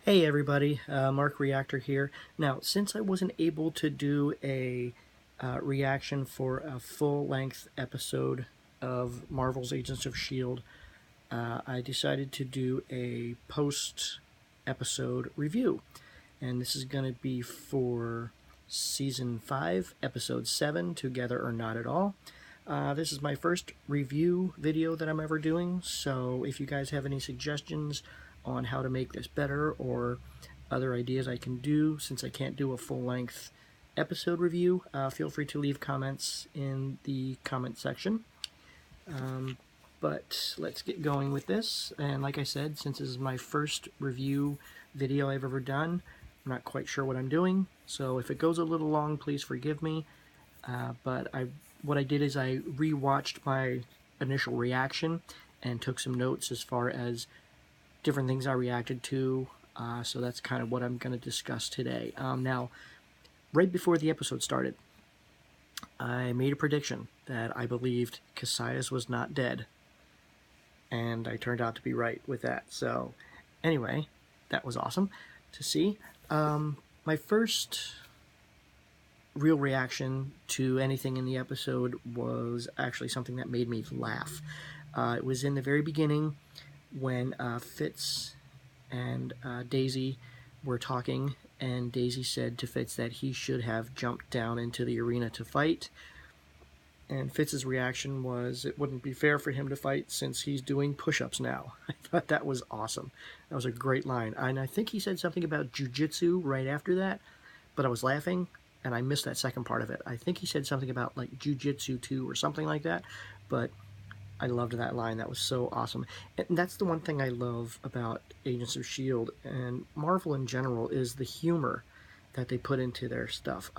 Hey everybody, Mark Reactor here. Now, since I wasn't able to do a reaction for a full-length episode of Marvel's Agents of S.H.I.E.L.D., I decided to do a post-episode review. And this is going to be for Season 5, Episode 7, Together or Not at All. This is my first review video that I'm ever doing, so if you guys have any suggestions on how to make this better or other ideas I can do, since I can't do a full-length episode review, feel free to leave comments in the comment section. But let's get going with this. And like I said, since this is my first review video I've ever done, I'm not quite sure what I'm doing, so if it goes a little long, please forgive me. But what I did is I rewatched my initial reaction and took some notes as far as different things I reacted to. So that's kind of what I'm going to discuss today. Now, right before the episode started, I made a prediction that I believed Cassius was not dead. And I turned out to be right with that. So, anyway, that was awesome to see. My first real reaction to anything in the episode was actually something that made me laugh. It was in the very beginning when Fitz and Daisy were talking, and Daisy said to Fitz that he should have jumped down into the arena to fight. And Fitz's reaction was, it wouldn't be fair for him to fight since he's doing push-ups now. I thought that was awesome. That was a great line. And I think he said something about jujitsu right after that, but I was laughing, and I missed that second part of it. I think he said something about, like, jujitsu too or something like that, but I loved that line. That was so awesome. And that's the one thing I love about Agents of S.H.I.E.L.D. and Marvel in general is the humor that they put into their stuff.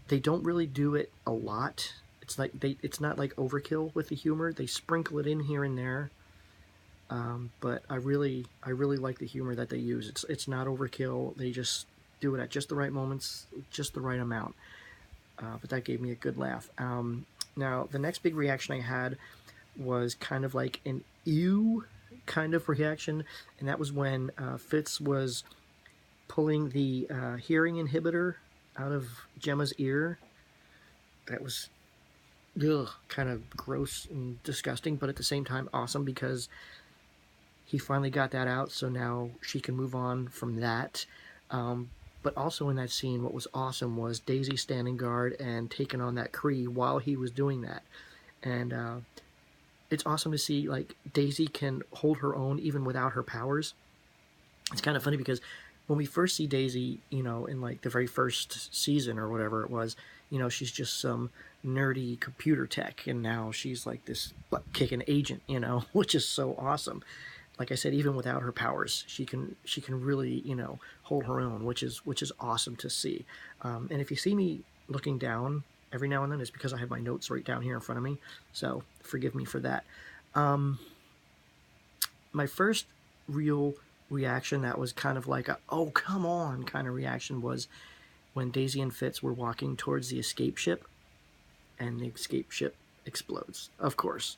They don't really do it a lot. It's not like overkill with the humor. They sprinkle it in here and there, but I really like the humor that they use. It's not overkill. They just do it at just the right moments, just the right amount. But that gave me a good laugh. Now the next big reaction I had was kind of like an ew kind of reaction, and that was when Fitz was pulling the hearing inhibitor out of Gemma's ear. That was kind of gross and disgusting, but at the same time awesome because he finally got that out, so now she can move on from that. But also in that scene, what was awesome was Daisy standing guard and taking on that Kree while he was doing that. And it's awesome to see, like, Daisy can hold her own even without her powers. It's kind of funny because when we first see Daisy, in like the very first season or whatever it was, she's just some nerdy computer tech, and now she's like this butt-kicking agent, which is so awesome. Like I said, even without her powers, she can really, hold her own, which is awesome to see. And if you see me looking down every now and then, it's because I have my notes right down here in front of me, so forgive me for that. My first real reaction that was kind of like a oh come on kind of reaction was when Daisy and Fitz were walking towards the escape ship and the escape ship explodes. Of course,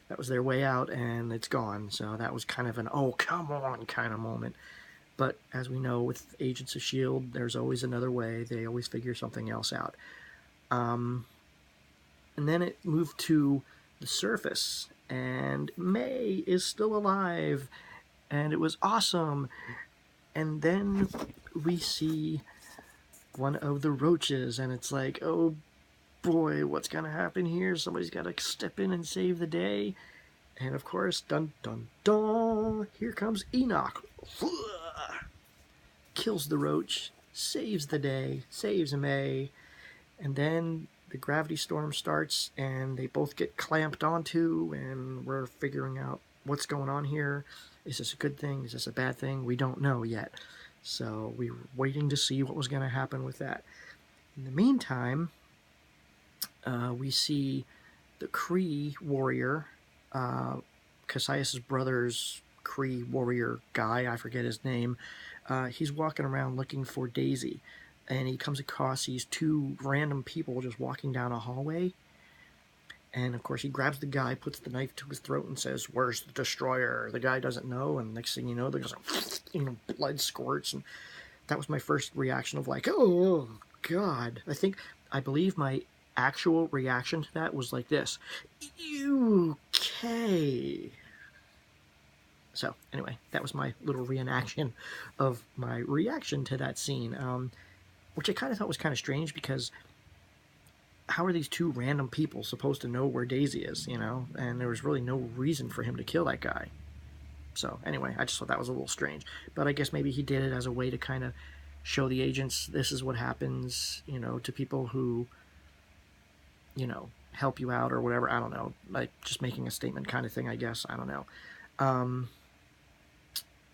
that was their way out and it's gone, so that was kind of an oh come on kind of moment. But as we know with Agents of S.H.I.E.L.D., there's always another way. They always figure something else out. And then it moved to the surface, and May is still alive, and it was awesome. And then we see one of the roaches, and it's like, oh boy, what's gonna happen here? Somebody's gotta step in and save the day. And of course, dun dun dun, here comes Enoch. Kills the roach, saves the day, saves May, and then the gravity storm starts, and they both get clamped onto, and we're figuring out what's going on here. Is this a good thing? Is this a bad thing? We don't know yet. So we were waiting to see what was going to happen with that. In the meantime, we see the Kree warrior, Cassius' brother's Kree warrior guy, I forget his name. He's walking around looking for Daisy, and he comes across these two random people just walking down a hallway. And of course he grabs the guy, puts the knife to his throat and says, "Where's the destroyer?" The guy doesn't know, and next thing you know, there's blood squirts, and that was my first reaction of like, oh God. I believe my actual reaction to that was like this. Okay. So anyway, that was my little reenaction of my reaction to that scene, which I kind of thought was kind of strange because how are these two random people supposed to know where Daisy is, you know? And there was really no reason for him to kill that guy. So anyway, I just thought that was a little strange. But I guess maybe he did it as a way to kind of show the agents this is what happens, you know, to people who, you know, help you out or whatever. I don't know. Like just making a statement kind of thing, I guess. I don't know.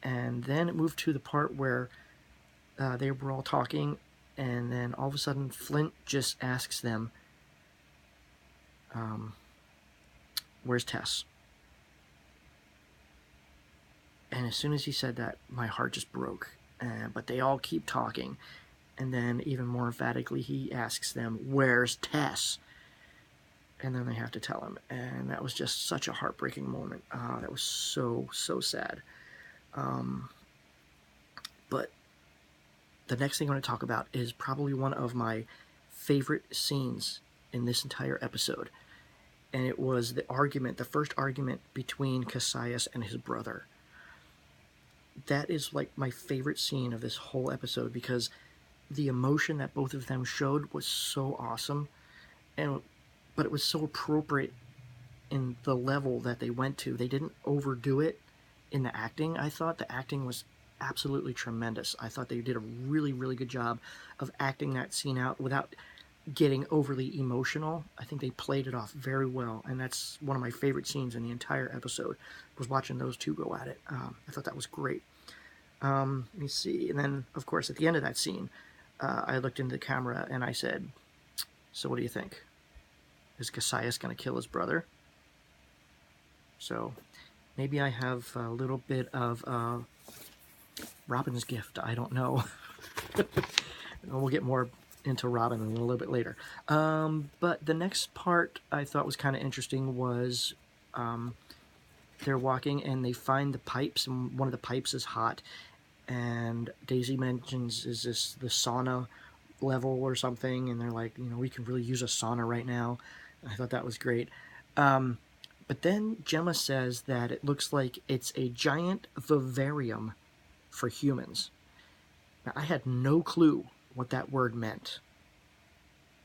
And then it moved to the part where they were all talking, and then all of a sudden Flint just asks them, where's Tess? And as soon as he said that, my heart just broke. But they all keep talking, and then even more emphatically he asks them, where's Tess? And then they have to tell him, and that was just such a heartbreaking moment. That was so sad. But the next thing I want to talk about is probably one of my favorite scenes in this entire episode. And it was the first argument between Cassius and his brother. That is like my favorite scene of this whole episode because the emotion that both of them showed was so awesome. But it was so appropriate in the level that they went to. They didn't overdo it in the acting. I thought the acting was absolutely tremendous. I thought they did a really, really good job of acting that scene out without getting overly emotional. I think they played it off very well, and that's one of my favorite scenes in the entire episode, was watching those two go at it. I thought that was great. Let me see. And then, of course, at the end of that scene, I looked into the camera and I said, so what do you think? Is Cassius going to kill his brother? So maybe I have a little bit of Robin's gift. I don't know. We'll get more into Robin a little bit later. But the next part I thought was kind of interesting was they're walking and they find the pipes, and one of the pipes is hot. And Daisy mentions, is this the sauna level or something? And they're like, you know, we can really use a sauna right now. I thought that was great. But then Gemma says that it looks like it's a giant vivarium for humans. Now, I had no clue what that word meant.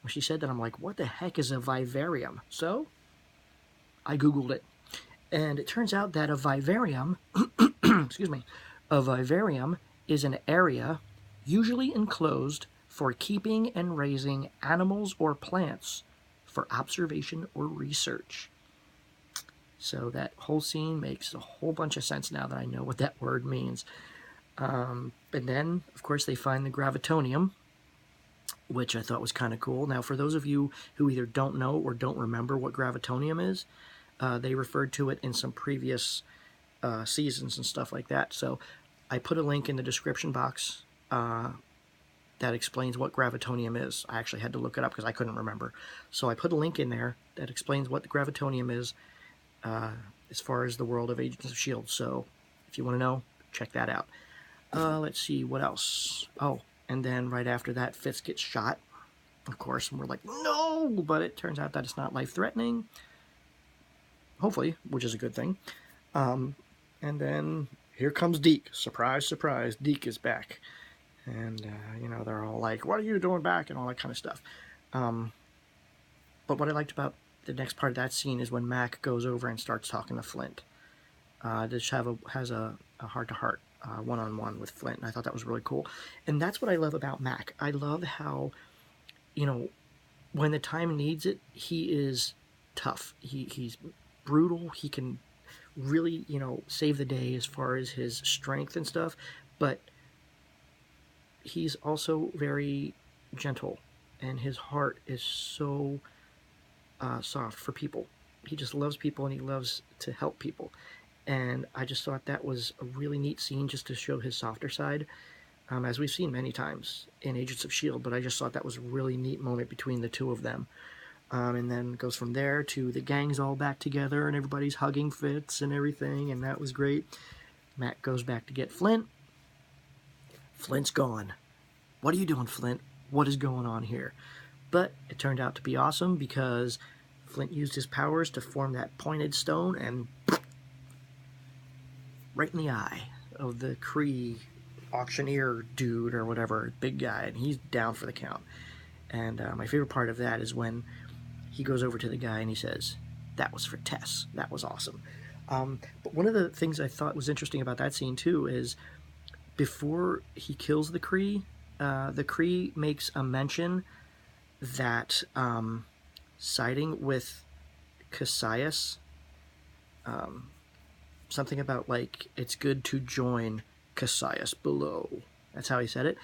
When she said that, I'm like, what the heck is a vivarium? So I Googled it. And it turns out that a vivarium, excuse me, a vivarium is an area usually enclosed for keeping and raising animals or plants for observation or research. So that whole scene makes a whole bunch of sense now that I know what that word means. And then, of course, they find the Gravitonium, which I thought was kind of cool. Now, for those of you who either don't know or don't remember what Gravitonium is, they referred to it in some previous seasons and stuff like that. So I put a link in the description box that explains what Gravitonium is. I actually had to look it up because I couldn't remember. So I put a link in there that explains what the Gravitonium is as far as the world of Agents of S.H.I.E.L.D. So if you want to know, check that out. Let's see, what else? Oh, and then right after that, Fitz gets shot, of course, and we're like, no! But it turns out that it's not life-threatening. Hopefully, which is a good thing. And then here comes Deke. Surprise, surprise, Deke is back. And, you know, they're all like, what are you doing back? And all that kind of stuff. But what I liked about the next part of that scene is when Mac goes over and starts talking to Flint. Just has a heart-to-heart, one-on-one with Flint, and I thought that was really cool. And that's what I love about Mac. I love how, you know, when the time needs it, he is tough. He's brutal. He can really, you know, save the day as far as his strength and stuff, but he's also very gentle, and his heart is so soft for people. He just loves people, and he loves to help people. And I just thought that was a really neat scene just to show his softer side, as we've seen many times in Agents of S.H.I.E.L.D., but I just thought that was a really neat moment between the two of them. And then goes from there to the gang's all back together and everybody's hugging Fitz and everything, and that was great. Mac goes back to get Flint. Flint's gone. What are you doing, Flint? What is going on here? But it turned out to be awesome because Flint used his powers to form that pointed stone and right in the eye of the Kree auctioneer dude or whatever, big guy, and he's down for the count. And my favorite part of that is when he goes over to the guy and he says, "That was for Tess." That was awesome. But one of the things I thought was interesting about that scene too is before he kills the Kree makes a mention that siding with Cassius, something about like it's good to join Cassius below. That's how he said it.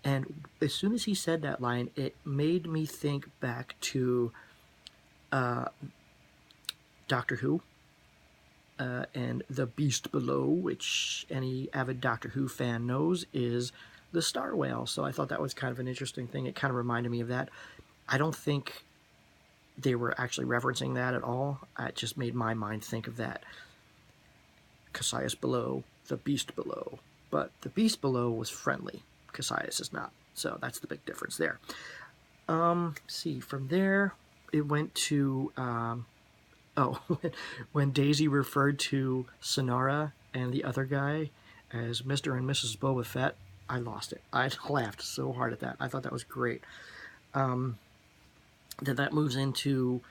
And as soon as he said that line, it made me think back to Doctor Who and the Beast Below, which any avid Doctor Who fan knows is the star whale. So I thought that was kind of an interesting thing. It kind of reminded me of that. I don't think they were actually referencing that at all. It just made my mind think of that. Cassius below, the Beast Below. But the Beast Below was friendly. Cassius is not. So that's the big difference there. See, from there, it went to... when Daisy referred to Sonara and the other guy as Mr. and Mrs. Boba Fett, I lost it. I laughed so hard at that. I thought that was great. Then that moves into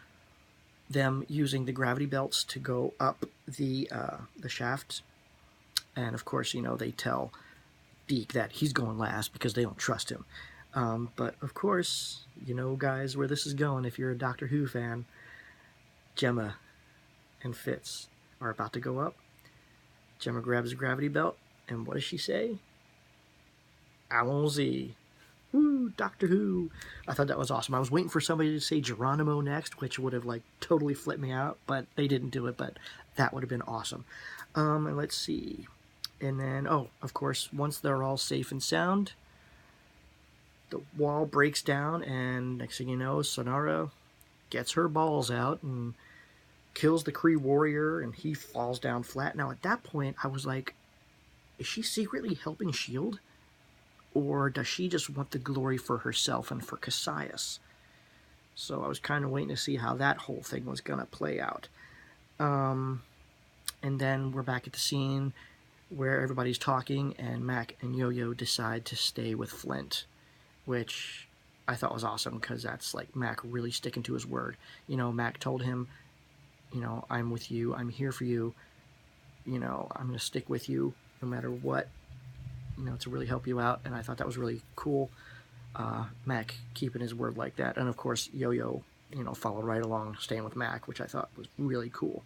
them using the gravity belts to go up the shaft. And of course, you know, they tell Deke that he's going last because they don't trust him. But of course, you know, guys, where this is going, if you're a Doctor Who fan, Gemma and Fitz are about to go up. Gemma grabs a gravity belt, and what does she say? Allons-y. Woo, Doctor Who. I thought that was awesome. I was waiting for somebody to say Geronimo next, which would have like totally flipped me out, but they didn't do it, but that would have been awesome. And let's see. And then, oh, of course, once they're all safe and sound, the wall breaks down, and next thing you know, Sonara gets her balls out and kills the Kree warrior, and he falls down flat. Now, at that point, I was like, is she secretly helping S.H.I.E.L.D.? Or does she just want the glory for herself and for Cassius? So I was kind of waiting to see how that whole thing was going to play out. And then we're back at the scene where everybody's talking, and Mac and Yo-Yo decide to stay with Flint, which I thought was awesome because that's like Mac really sticking to his word. You know, Mac told him, you know, I'm with you, I'm here for you, you know, I'm going to stick with you no matter what, you know, to really help you out. And I thought that was really cool. Mac keeping his word like that. And of course, Yo-Yo, you know, followed right along, staying with Mac, which I thought was really cool.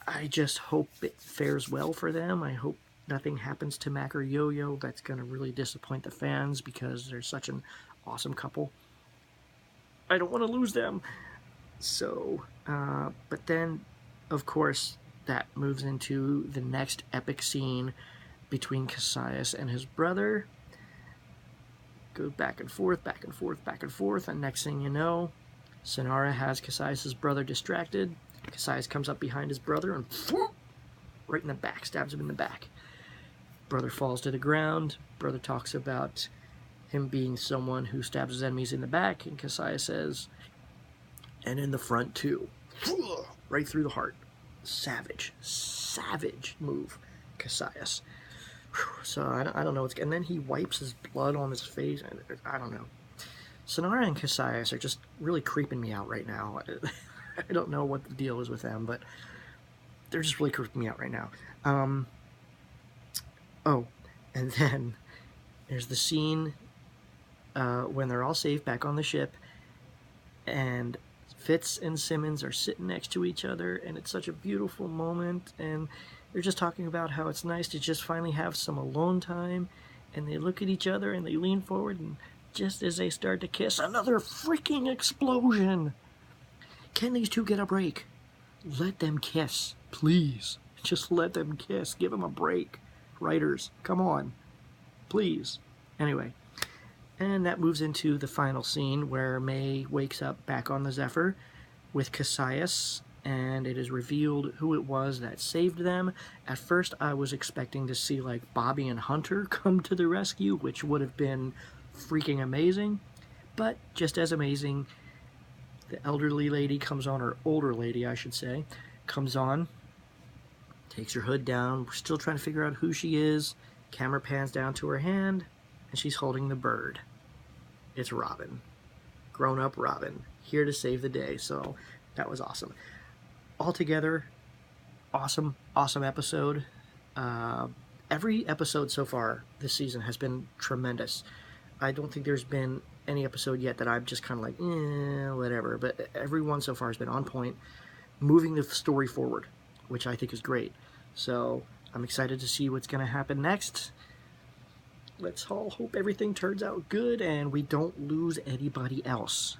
I just hope it fares well for them. I hope nothing happens to Mac or Yo-Yo that's going to really disappoint the fans because they're such an awesome couple. I don't want to lose them. So, but then, of course, that moves into the next epic scene between Cassius and his brother. Goes back and forth, back and forth, back and forth, and next thing you know, Sonara has Cassius' brother distracted. Cassius comes up behind his brother and right in the back, stabs him in the back. Brother falls to the ground. Brother talks about him being someone who stabs his enemies in the back, and Cassius says, and in the front too. Right through the heart. Savage move, Cassius. So I don't know what's... And then he wipes his blood on his face. I don't know. Sonara and Cassius are just really creeping me out right now. I don't know what the deal is with them, but they're just really creeping me out right now. Oh, and then there's the scene when they're all safe back on the ship, and Fitz and Simmons are sitting next to each other, and it's such a beautiful moment, and they're just talking about how it's nice to just finally have some alone time, and they look at each other and they lean forward, and just as they start to kiss, another freaking explosion! Can these two get a break? Let them kiss, please. Just let them kiss. Give them a break. Writers, come on. Please. Anyway, And that moves into the final scene where May wakes up back on the Zephyr with Cassius, and it is revealed who it was that saved them. At first I was expecting to see like Bobby and Hunter come to the rescue, which would have been freaking amazing. But just as amazing, the elderly lady comes on, or older lady I should say, comes on, takes her hood down. We're still trying to figure out who she is. Camera pans down to her hand, and she's holding the bird. It's Robin. Grown-up Robin, here to save the day. So that was awesome. Altogether, awesome episode. Every episode so far this season has been tremendous. I don't think there's been any episode yet that I'm just kind of like, whatever. But every one so far has been on point, moving the story forward, which I think is great. So I'm excited to see what's going to happen next. Let's all hope everything turns out good and we don't lose anybody else.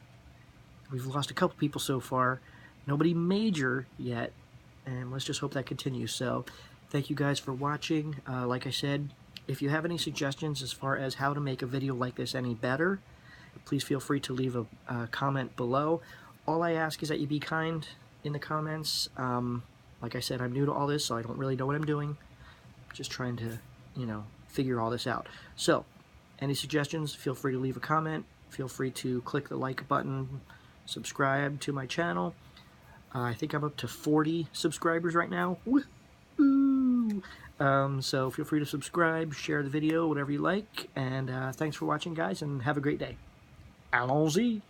We've lost a couple people so far. Nobody major yet. And let's just hope that continues. So thank you guys for watching. Like I said, if you have any suggestions as far as how to make a video like this any better, please feel free to leave a comment below. All I ask is that you be kind in the comments. Like I said, I'm new to all this, so I don't really know what I'm doing. Just trying to, figure all this out. So, any suggestions, feel free to leave a comment. Feel free to click the like button, subscribe to my channel. I think I'm up to 40 subscribers right now. Woohoo! So feel free to subscribe, share the video, whatever you like. And thanks for watching, guys, and have a great day. Allons-y!